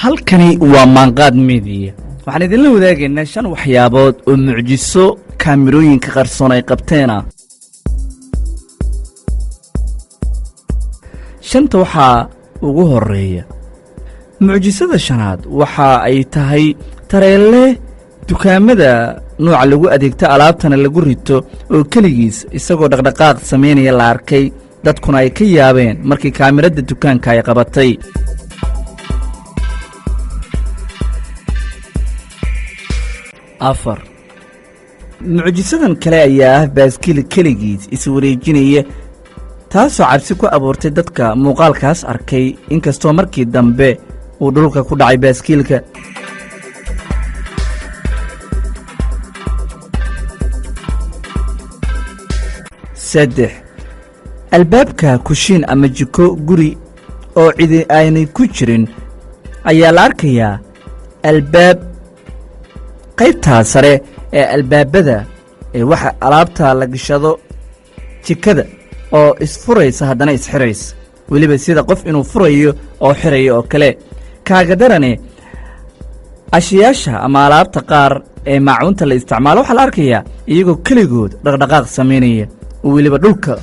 halkani waa maanqaad media waxaan idinla wadaagaynaa 5 waxyaabood oo mucjiso kaamirooyinka qarsoon ay qabteena shanta waxa ugu horeeya mucjisada shanaad waxa ay tahay tareelle dukaamada nooca lagu adeegto alaabtana lagu rito oo kaligiis isagoo dhaqdhaqaaq sameynaya la arkay dadkuna ay ka yaabeen markii kaamirada dukaanka ay qabatay afar mucjisadan kale ayaa ah baaskiil kaligiis iswareejinaya taasoo cabsi ku abuurtay dadka muuqaalkaas arkay inkastoo markii dambe uu dhulka ku dhacay baaskiilka saddex albaabka kushiin ama jiko guri oo cidi aanay ku jirin ayaa la arkayaa albaab qaybta sare ee albaabada ee waxa alaabta la gashado jikada oo isfuraysa haddana isxiraysa weliba sida qof inuu furayo oo xirayo oo kale kaaga darane ashiyaasha ama alaabta qaar ee maacuunta la isticmaalo waxa la arkayaa iyagoo kaligood dhaqdhaqaaq sameynaya oo weliba dhulka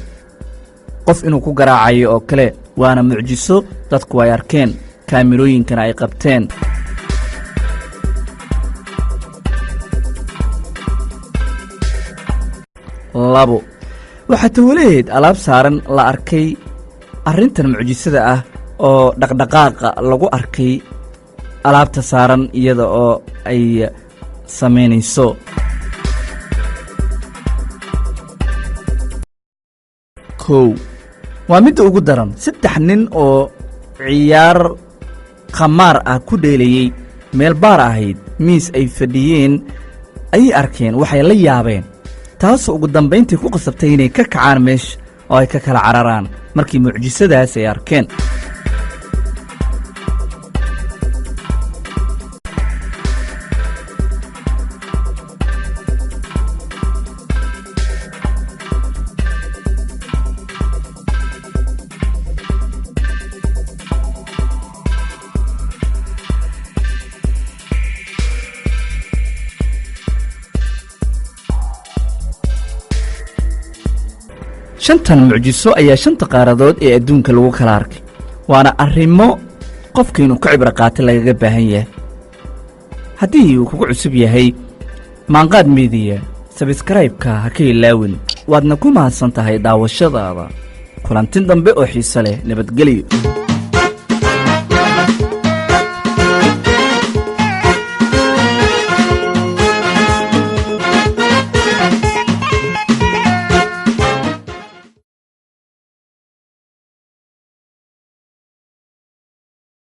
qof inuu ku garaacayo oo kale waana mucjiso dadku ay arkeen kaamirooyinkana ay qabteen labo waxa tawleed alaab saaran la arkay arrintan mucjisada ah oo dhaqdhaqaaqa lagu arkay alaabta saaran iyada oo ay sameynayso kow waa midda ugu daran 3 nin oo ciyaar khamaar ah ku dheelayay meel baar ahayd miis ay fadhiyeen ay arkeen waxay la yaabeen taasoo ugu dambayntii ku qasabtay inay ka kacaan meesha oo ay ka kala cararaan markii mucjisadaas ay arkeen shantan mucjiso ayaa 5 qaaradood ee adduunka lagu kala arkay waana arrimo qofka inuu ka cibro qaato lagaga baahan yahay haddii uu kugu cusub yahay maanqaad media subscribe-ka ha ka ilaawin waadna ku mahadsan tahay daawashadaada kulantin dambe oo xiiso leh nabadgelyo